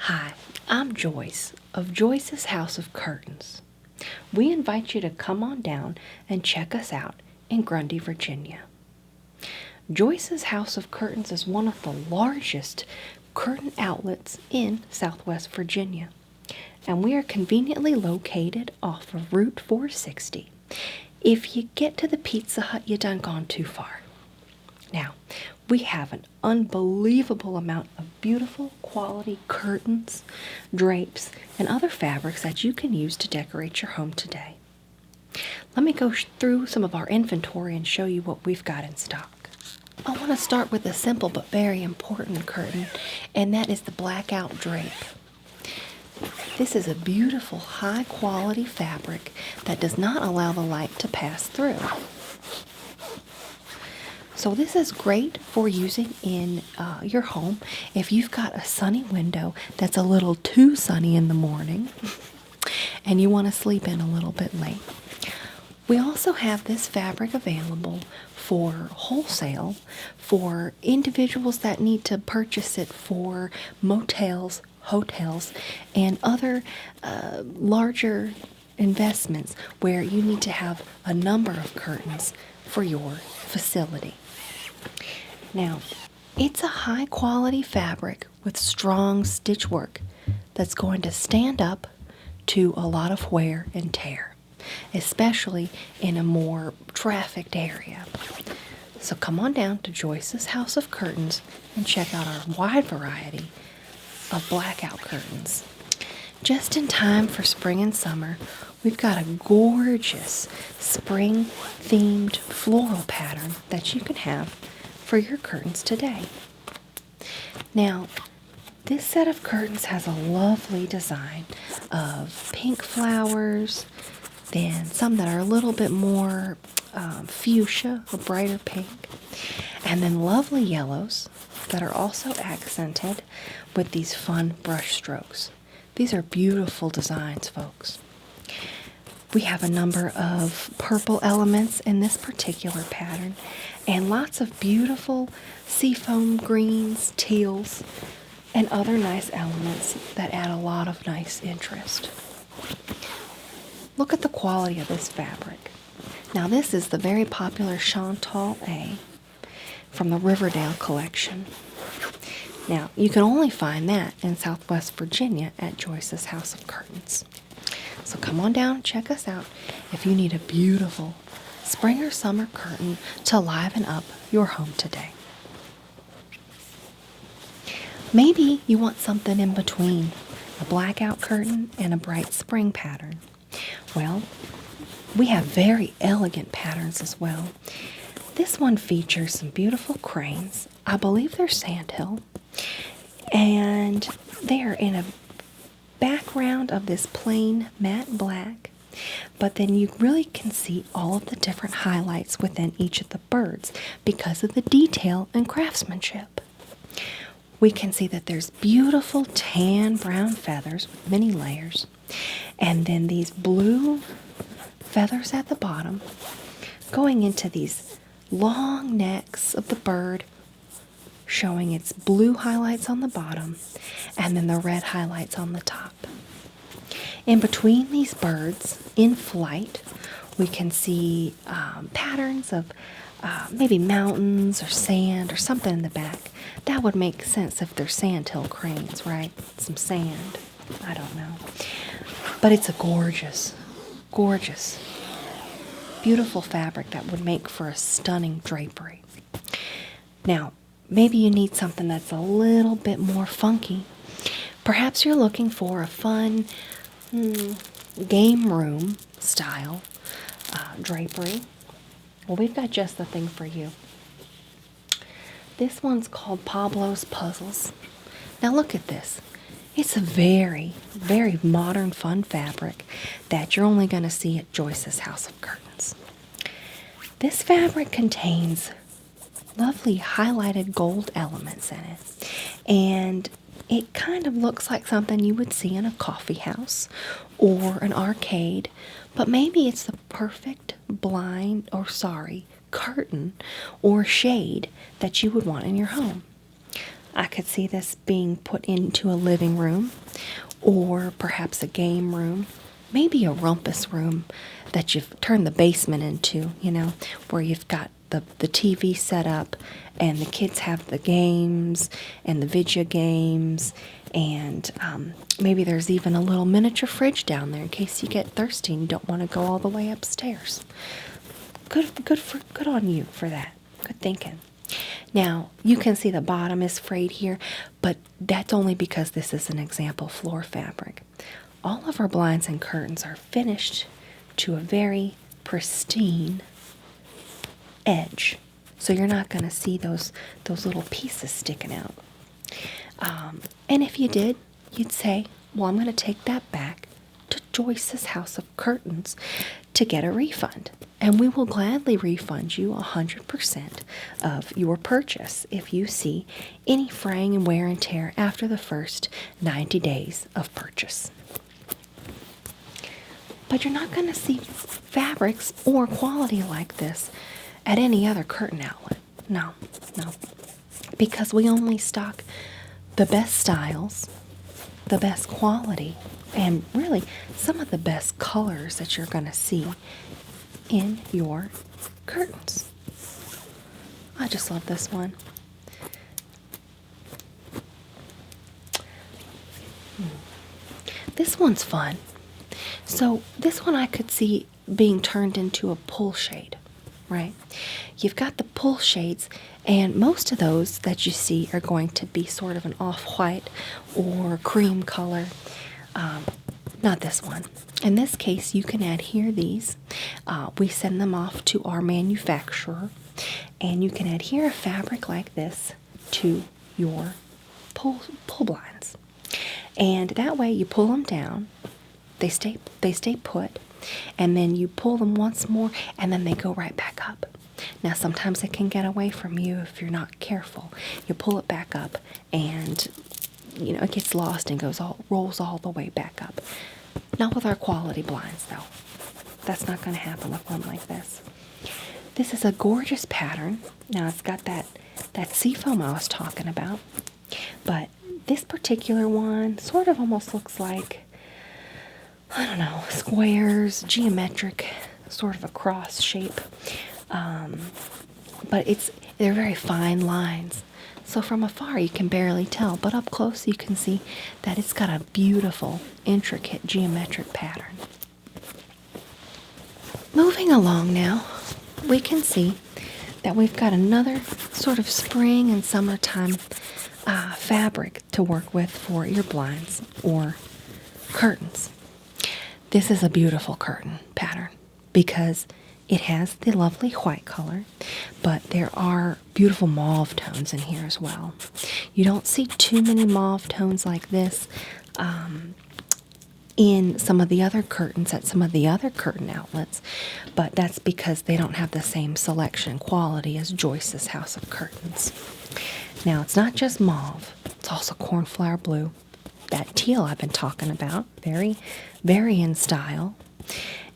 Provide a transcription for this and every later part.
Hi, I'm Joyce of Joyce's House of Curtains. We invite you to come on down and check us out in Grundy, Virginia. Joyce's House of Curtains is one of the largest curtain outlets in Southwest Virginia, and we are conveniently located off of Route 460. If you get to the Pizza Hut, you done gone too far. Now, we have an unbelievable amount of beautiful quality curtains, drapes, and other fabrics that you can use to decorate your home today. Let me go through some of our inventory and show you what we've got in stock. I want to start with a simple but very important curtain, and that is the blackout drape. This is a beautiful high quality fabric that does not allow the light to pass through. So this is great for using in your home if you've got a sunny window that's a little too sunny in the morning and you want to sleep in a little bit late. We also have this fabric available for wholesale for individuals that need to purchase it for motels, hotels, and other larger investments where you need to have a number of curtains for your facility. Now, it's a high quality fabric with strong stitch work that's going to stand up to a lot of wear and tear, especially in a more trafficked area. So come on down to Joyce's House of Curtains and check out our wide variety of blackout curtains. Just in time for spring and summer, we've got a gorgeous spring themed floral pattern that you can have for your curtains today. Now, this set of curtains has a lovely design of pink flowers, then some that are a little bit more fuchsia, a brighter pink, and then lovely yellows that are also accented with these fun brush strokes. These are beautiful designs, folks. We have a number of purple elements in this particular pattern and lots of beautiful seafoam greens, teals, and other nice elements that add a lot of nice interest. Look at the quality of this fabric. Now this is the very popular Chantal A from the Riverdale collection. Now, you can only find that in Southwest Virginia at Joyce's House of Curtains. So come on down and check us out if you need a beautiful spring or summer curtain to liven up your home today. Maybe you want something in between a blackout curtain and a bright spring pattern. Well, we have very elegant patterns as well. This one features some beautiful cranes. I believe they're sandhill. And they are in a background of this plain matte black, but then you really can see all of the different highlights within each of the birds because of the detail and craftsmanship. We can see that there's beautiful tan brown feathers with many layers, and then these blue feathers at the bottom going into these long necks of the bird, showing its blue highlights on the bottom and then the red highlights on the top. In between these birds, in flight, we can see patterns of maybe mountains or sand or something in the back. That would make sense if they're sandhill cranes, right? Some sand. I don't know. But it's a gorgeous, gorgeous, beautiful fabric that would make for a stunning drapery. Now, maybe you need something that's a little bit more funky. Perhaps you're looking for a fun game room style drapery. Well, we've got just the thing for you. This one's called Pablo's Puzzles. Now look at this. It's a very, very modern, fun fabric that you're only going to see at Joyce's House of Curtains. This fabric contains lovely highlighted gold elements in it, and it kind of looks like something you would see in a coffee house or an arcade, but maybe it's the perfect curtain or shade that you would want in your home. I could see this being put into a living room or perhaps a game room, maybe a rumpus room that you've turned the basement into, where you've got the TV set up and the kids have the games and the video games, and maybe there's even a little miniature fridge down there in case you get thirsty and don't want to go all the way upstairs. Good on you for that. Good thinking. Now, you can see the bottom is frayed here, but that's only because this is an example floor fabric. All of our blinds and curtains are finished to a very pristine edge. So you're not going to see those little pieces sticking out. And if you did, you'd say, well, I'm going to take that back to Joyce's House of Curtains to get a refund. And we will gladly refund you 100% of your purchase if you see any fraying and wear and tear after the first 90 days of purchase. But you're not going to see fabrics or quality like this at any other curtain outlet. No. Because we only stock the best styles, the best quality, and really some of the best colors that you're going to see in your curtains. I just love this one. This one's fun. So this one I could see being turned into a pull shade, right? You've got the pull shades, and most of those that you see are going to be sort of an off-white or cream color. Not this one. In this case, you can adhere these. We send them off to our manufacturer, and you can adhere a fabric like this to your pull blinds. And that way you pull them down, they stay put, and then you pull them once more, and then they go right back up. Now, sometimes it can get away from you if you're not careful. You pull it back up, and it gets lost and rolls all the way back up. Not with our quality blinds, though. That's not going to happen with one like this. This is a gorgeous pattern. Now, it's got that seafoam I was talking about, but this particular one sort of almost looks like, I don't know, squares, geometric, sort of a cross shape. But they're very fine lines. So from afar you can barely tell, but up close you can see that it's got a beautiful, intricate geometric pattern. Moving along now, we can see that we've got another sort of spring and summertime fabric to work with for your blinds or curtains. This is a beautiful curtain pattern because it has the lovely white color, but there are beautiful mauve tones in here as well. You don't see too many mauve tones like this in some of the other curtains at some of the other curtain outlets, but that's because they don't have the same selection quality as Joyce's House of Curtains. Now, it's not just mauve, it's also cornflower blue. That teal I've been talking about, very, very in style.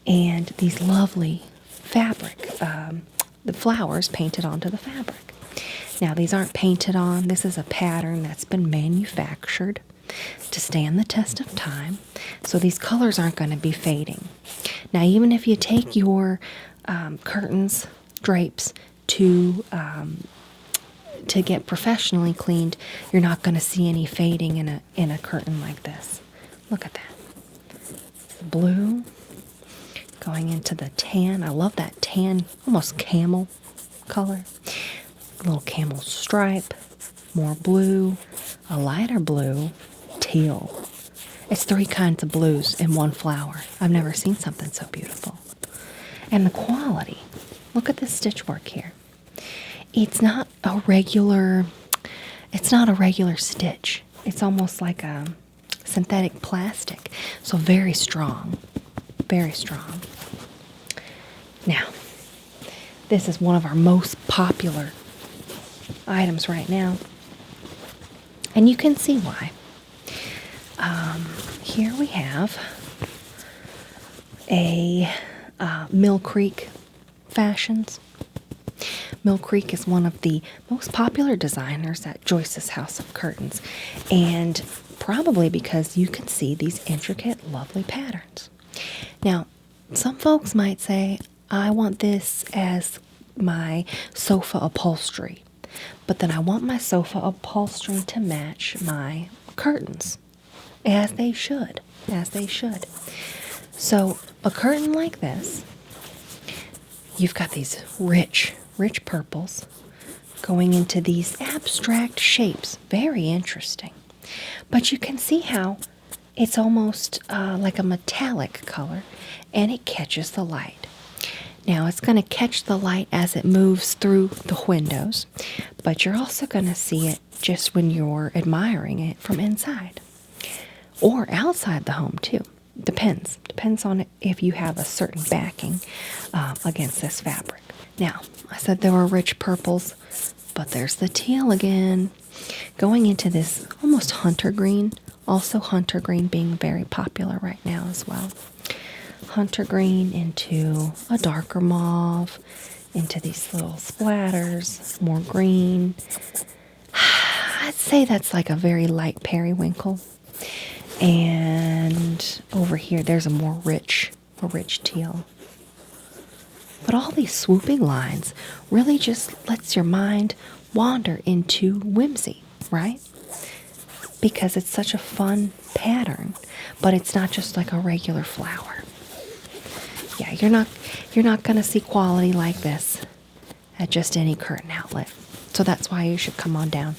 And these lovely fabric, the flowers painted onto the fabric. Now, these aren't painted on. This is a pattern that's been manufactured to stand the test of time. So these colors aren't going to be fading. Now, even if you take your curtains, drapes to get professionally cleaned, you're not going to see any fading in a curtain like this. Look at that. Blue going into the tan. I love that tan, almost camel color. A little camel stripe, more blue, a lighter blue, teal. It's 3 kinds of blues in one flower. I've never seen something so beautiful. And the quality. Look at this stitch work here. It's not a regular stitch. It's almost like a synthetic plastic. So very strong. Very strong. Now, this is one of our most popular items right now. And you can see why. Here we have a Mill Creek Fashions. Mill Creek is one of the most popular designers at Joyce's House of Curtains, and probably because you can see these intricate, lovely patterns. Now, some folks might say, I want this as my sofa upholstery, but then I want my sofa upholstery to match my curtains, as they should, as they should. So a curtain like this, you've got these rich purples going into these abstract shapes. Very interesting. But you can see how it's almost like a metallic color, and it catches the light. Now, it's going to catch the light as it moves through the windows, but you're also going to see it just when you're admiring it from inside or outside the home, too. Depends on if you have a certain backing against this fabric. Now, I said there were rich purples, but there's the teal again, going into this almost hunter green. Also, hunter green being very popular right now as well. Hunter green into a darker mauve, into these little splatters, more green. I'd say that's like a very light periwinkle. And over here, there's a more rich teal. But all these swooping lines really just lets your mind wander into whimsy, right? Because it's such a fun pattern, but it's not just like a regular flower. Yeah, you're not going to see quality like this at just any curtain outlet. So that's why you should come on down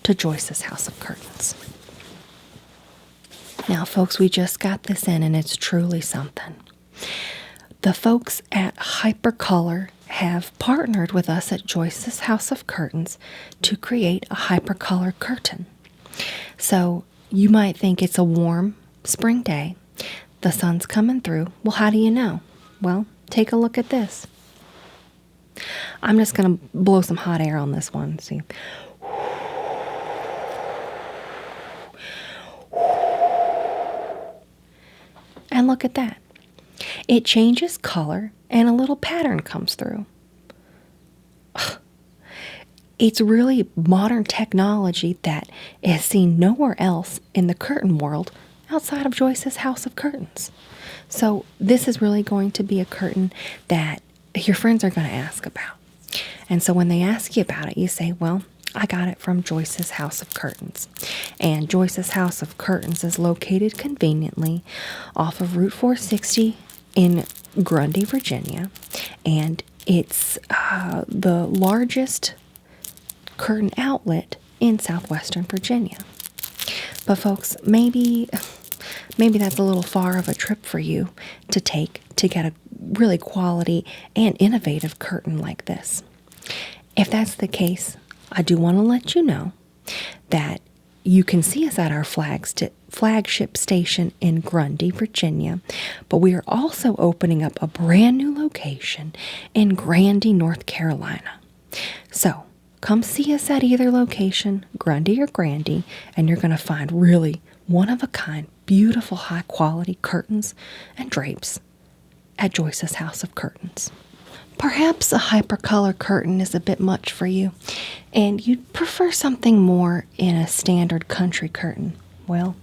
to Joyce's House of Curtains. Now, folks, we just got this in, and it's truly something. The folks at Hypercolor have partnered with us at Joyce's House of Curtains to create a Hypercolor curtain. So you might think it's a warm spring day. The sun's coming through. Well, how do you know? Well, take a look at this. I'm just going to blow some hot air on this one. See? And look at that. It changes color and a little pattern comes through. It's really modern technology that is seen nowhere else in the curtain world outside of Joyce's House of Curtains. So this is really going to be a curtain that your friends are going to ask about. And so when they ask you about it, you say, well, I got it from Joyce's House of Curtains. And Joyce's House of Curtains is located conveniently off of Route 460 in Grundy, Virginia. And it's the largest curtain outlet in southwestern Virginia. But folks, maybe that's a little far of a trip for you to take to get a really quality and innovative curtain like this. If that's the case, I do want to let you know that you can see us at our flagship station in Grundy, Virginia, but we are also opening up a brand new location in Grandy, North Carolina. So come see us at either location, Grundy or Grandy, and you're going to find really one-of-a-kind, beautiful, high-quality curtains and drapes at Joyce's House of Curtains. Perhaps a hypercolor curtain is a bit much for you, and you'd prefer something more in a standard country curtain. Well,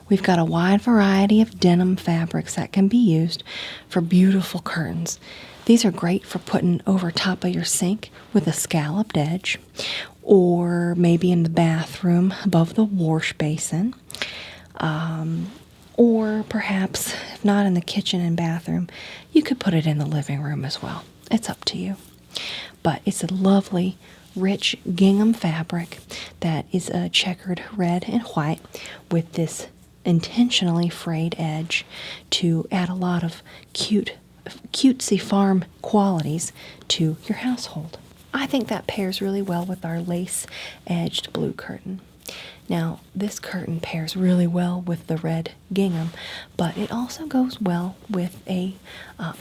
we've got a wide variety of denim fabrics that can be used for beautiful curtains. These are great for putting over top of your sink with a scalloped edge, or maybe in the bathroom above the wash basin, or perhaps, if not in the kitchen and bathroom, you could put it in the living room as well. It's up to you. But it's a lovely, rich gingham fabric that is a checkered red and white with this intentionally frayed edge to add a lot of cutesy farm qualities to your household. I think that pairs really well with our lace-edged blue curtain. Now, this curtain pairs really well with the red gingham, but it also goes well with a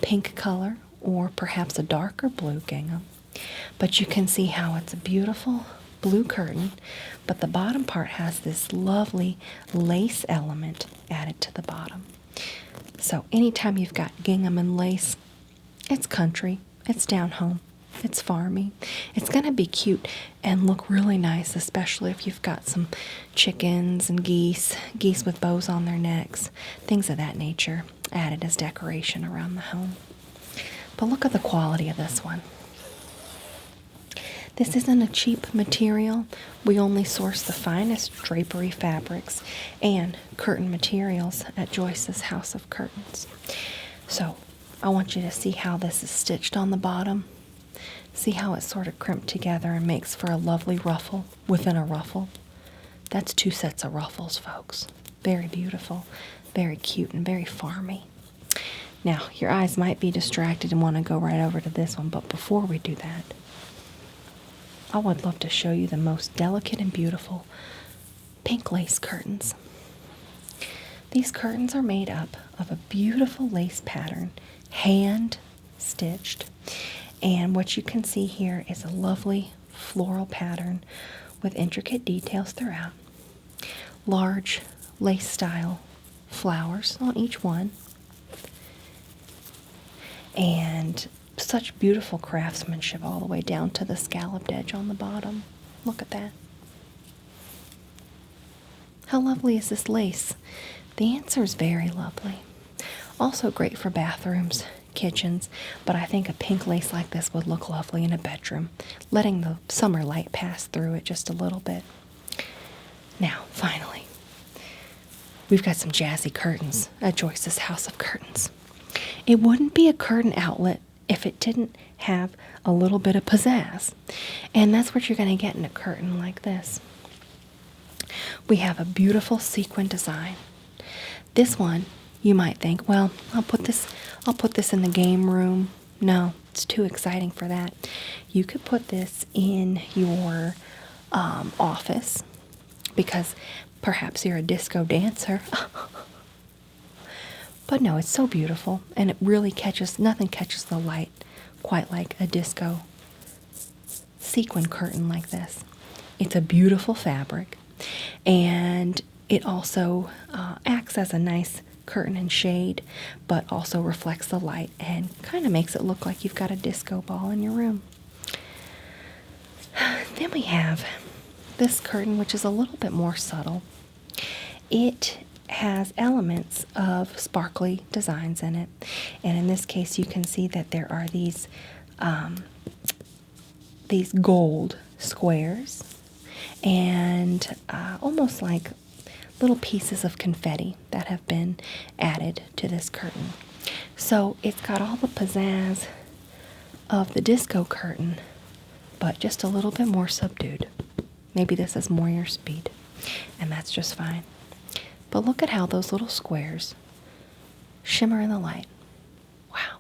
pink color or perhaps a darker blue gingham. But you can see how it's a beautiful blue curtain, but the bottom part has this lovely lace element added to the bottom. So anytime you've got gingham and lace, it's country, it's down home. It's farmy. It's going to be cute and look really nice, especially if you've got some chickens and geese with bows on their necks, things of that nature, added as decoration around the home. But look at the quality of this one. This isn't a cheap material. We only source the finest drapery fabrics and curtain materials at Joyce's House of Curtains. So I want you to see how this is stitched on the bottom. See how it's sort of crimped together and makes for a lovely ruffle within a ruffle. That's 2 sets of ruffles, folks. Very beautiful, very cute, and very farmy. Now, your eyes might be distracted and want to go right over to this one, but before we do that, I would love to show you the most delicate and beautiful pink lace curtains. These curtains are made up of a beautiful lace pattern, hand stitched. And what you can see here is a lovely floral pattern with intricate details throughout. Large lace style flowers on each one. And such beautiful craftsmanship all the way down to the scalloped edge on the bottom. Look at that. How lovely is this lace? The answer is very lovely. Also great for bathrooms, kitchens, but I think a pink lace like this would look lovely in a bedroom, letting the summer light pass through it just a little bit. Now, finally, we've got some jazzy curtains at Joyce's House of Curtains. It wouldn't be a curtain outlet if it didn't have a little bit of pizzazz, and that's what you're going to get in a curtain like this. We have a beautiful sequin design. This one, you might think, well, I'll put this in the game room. No, it's too exciting for that. You could put this in your office because perhaps you're a disco dancer. But no, it's so beautiful, and it really nothing catches the light quite like a disco sequin curtain like this. It's a beautiful fabric, and it also acts as a nice curtain and shade, but also reflects the light and kind of makes it look like you've got a disco ball in your room. Then we have this curtain, which is a little bit more subtle. It has elements of sparkly designs in it, and in this case you can see that there are these gold squares and almost like little pieces of confetti that have been added to this curtain. So it's got all the pizzazz of the disco curtain, but just a little bit more subdued. Maybe this is more your speed, and that's just fine. But look at how those little squares shimmer in the light. Wow.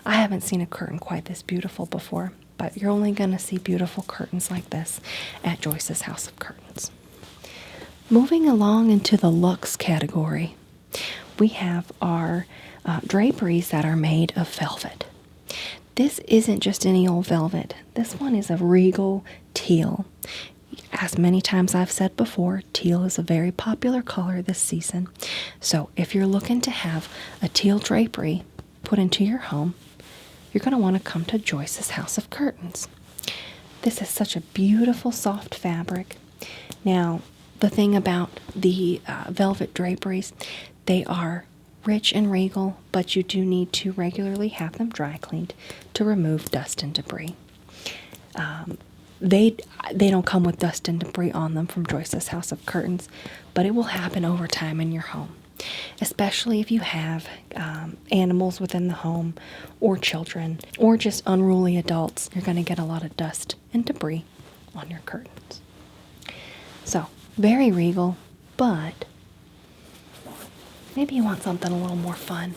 I haven't seen a curtain quite this beautiful before, but you're only going to see beautiful curtains like this at Joyce's House of Curtains. Moving along into the luxe category, we have our draperies that are made of velvet. This isn't just any old velvet. This one is a regal teal. As many times I've said before, teal is a very popular color this season. So if you're looking to have a teal drapery put into your home, you're going to want to come to Joyce's House of Curtains. This is such a beautiful, soft fabric. Now, the thing about the velvet draperies, they are rich and regal, but you do need to regularly have them dry cleaned to remove dust and debris. They don't come with dust and debris on them from Joyce's House of Curtains, but it will happen over time in your home, especially if you have animals within the home or children or just unruly adults. You're going to get a lot of dust and debris on your curtains. So, very regal, but maybe you want something a little more fun.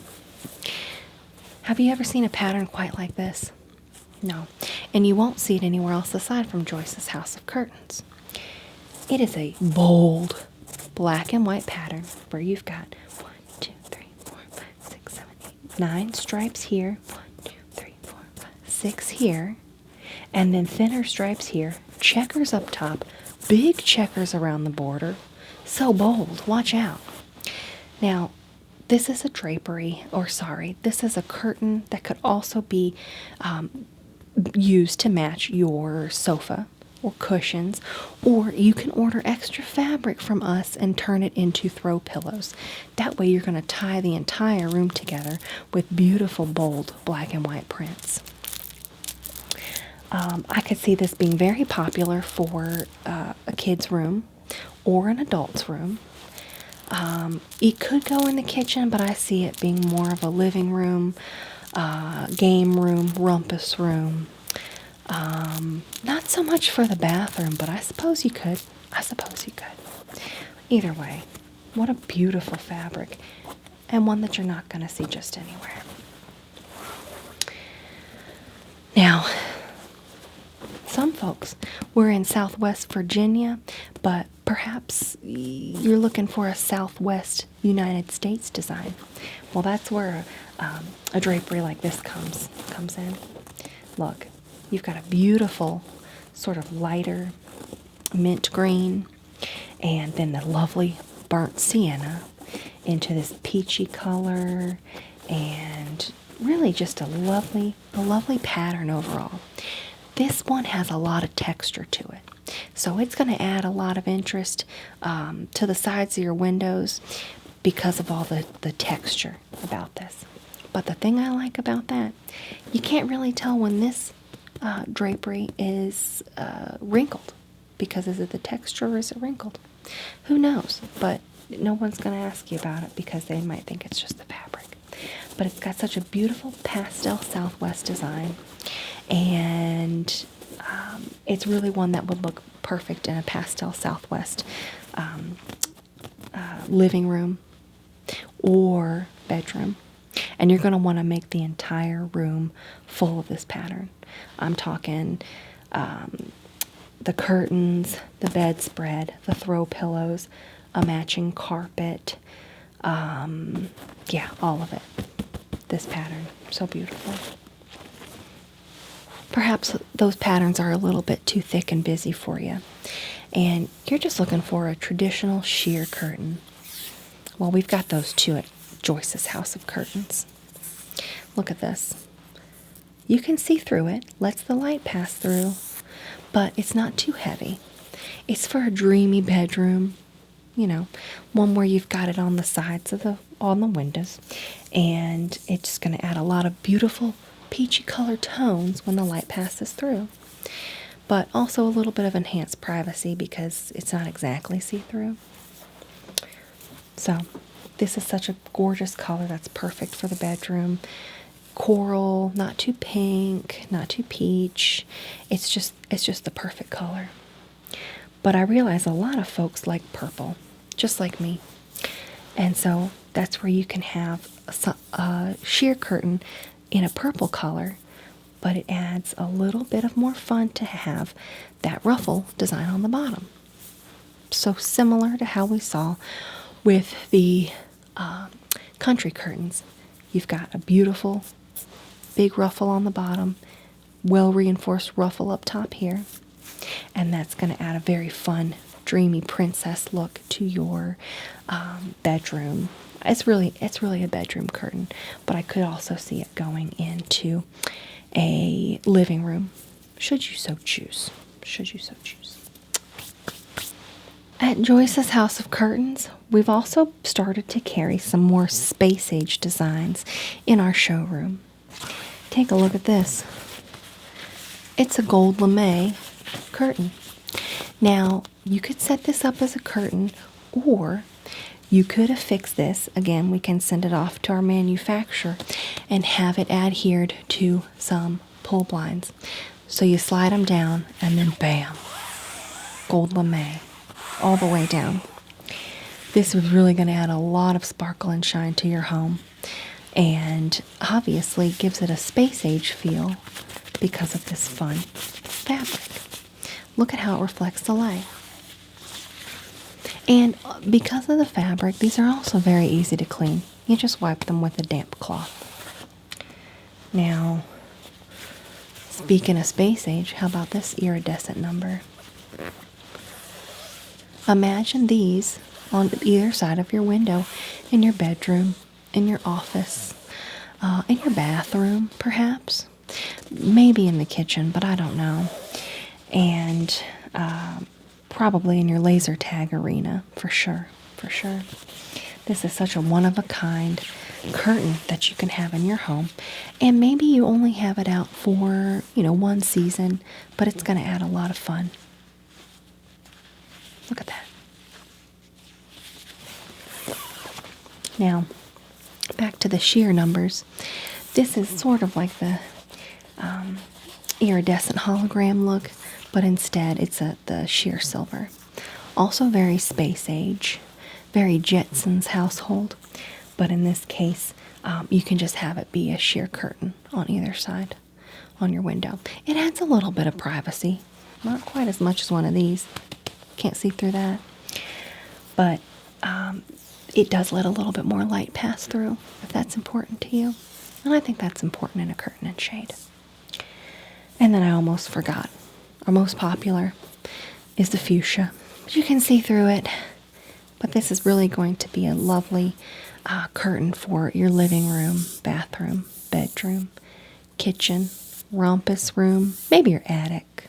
Have you ever seen a pattern quite like this? No, and you won't see it anywhere else aside from Joyce's House of Curtains. It is a bold black and white pattern where you've got 1, 2, 3, 4, 5, 6, 7, 8, 9 stripes here, 1, 2, 3, 4, 5, 6 here, and then thinner stripes here, checkers up top, big checkers around the border. So bold, watch out. Now, this is a drapery, this is a curtain that could also be use to match your sofa or cushions, or you can order extra fabric from us and turn it into throw pillows. That way you're going to tie the entire room together with beautiful, bold black and white prints. I could see this being very popular for a kid's room or an adult's room. It could go in the kitchen, but I see it being more of a living room, game room, rumpus room. Not so much for the bathroom, but I suppose you could. Either way, what a beautiful fabric, and one that you're not going to see just anywhere. Now, some folks, we're in Southwest Virginia, but perhaps you're looking for a Southwest United States design. Well, that's where a drapery like this comes in. Look, you've got a beautiful sort of lighter mint green, and then the lovely burnt sienna into this peachy color, and really just a lovely pattern overall. This one has a lot of texture to it, so it's going to add a lot of interest to the sides of your windows because of all the texture about this. But the thing I like about that, you can't really tell when this drapery is wrinkled, because is it the texture or is it wrinkled? Who knows? But no one's going to ask you about it because they might think it's just the fabric. But it's got such a beautiful pastel Southwest design, and it's really one that would look perfect in a pastel Southwest living room or bedroom. And you're going to want to make the entire room full of this pattern. I'm talking the curtains, the bedspread, the throw pillows, a matching carpet. Yeah, all of it. This pattern, so beautiful. Perhaps those patterns are a little bit too thick and busy for you, and you're just looking for a traditional sheer curtain. Well, we've got those too at Joyce's House of Curtains. Look at this. You can see through it, lets the light pass through, but it's not too heavy. It's for a dreamy bedroom, one where you've got it on the sides on the windows, and it's going to add a lot of beautiful peachy color tones when the light passes through, but also a little bit of enhanced privacy because it's not exactly see-through. So this is such a gorgeous color that's perfect for the bedroom. Coral, not too pink, not too peach. It's just the perfect color. But I realize a lot of folks like purple, just like me. And so that's where you can have a sheer curtain in a purple color, but it adds a little bit of more fun to have that ruffle design on the bottom. So similar to how we saw with the country curtains. You've got a beautiful big ruffle on the bottom, well reinforced ruffle up top here, and that's going to add a very fun, dreamy princess look to your bedroom. It's really a bedroom curtain, but I could also see it going into a living room, should you so choose. At Joyce's House of Curtains, we've also started to carry some more space age designs in our showroom. Take a look at this. It's a gold lame curtain. Now, you could set this up as a curtain, or you could affix this. Again, we can send it off to our manufacturer and have it adhered to some pull blinds. So you slide them down, and then bam, gold lame, all the way down. This is really going to add a lot of sparkle and shine to your home, and obviously gives it a space age feel because of this fun fabric. Look at how it reflects the light. And because of the fabric, these are also very easy to clean. You just wipe them with a damp cloth. Now, speaking of space age, how about this iridescent number? Imagine these on either side of your window, in your bedroom, in your office, in your bathroom, perhaps. Maybe in the kitchen, but I don't know. And probably in your laser tag arena, for sure, for sure. This is such a one-of-a-kind curtain that you can have in your home. And maybe you only have it out for, one season, but it's going to add a lot of fun. Look at that. Now, back to the sheer numbers. This is sort of like the iridescent hologram look, but instead it's the sheer silver. Also very space age, very Jetsons household, but in this case, you can just have it be a sheer curtain on either side on your window. It adds a little bit of privacy, not quite as much as one of these. Can't see through that, but it does let a little bit more light pass through if that's important to you. And I think that's important in a curtain and shade. And then I almost forgot. Our most popular is the fuchsia. You can see through it, but this is really going to be a lovely curtain for your living room, bathroom, bedroom, kitchen, rumpus room, maybe your attic,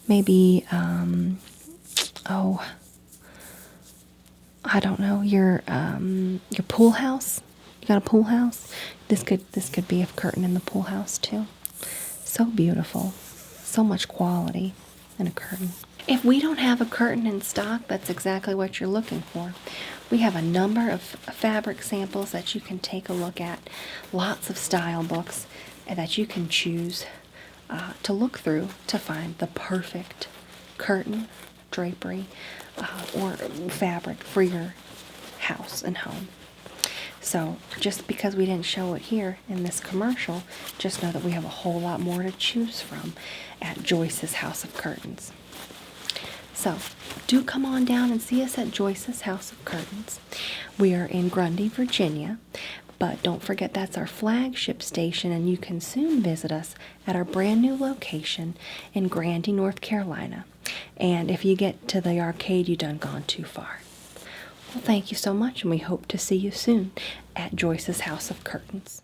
maybe, I don't know, your pool house. You got a pool house? This could be a curtain in the pool house too. So beautiful. So much quality in a curtain. If we don't have a curtain in stock, that's exactly what you're looking for. We have a number of fabric samples that you can take a look at. Lots of style books that you can choose to look through to find the perfect curtain, drapery, or fabric for your house and home. So just because we didn't show it here in this commercial, just know that we have a whole lot more to choose from at Joyce's House of Curtains. So do come on down and see us at Joyce's House of Curtains. We are in Grundy, Virginia, but don't forget that's our flagship station, and you can soon visit us at our brand new location in Grandy, North Carolina. And if you get to the arcade, you done gone too far. Well, thank you so much, and we hope to see you soon at Joyce's House of Curtains.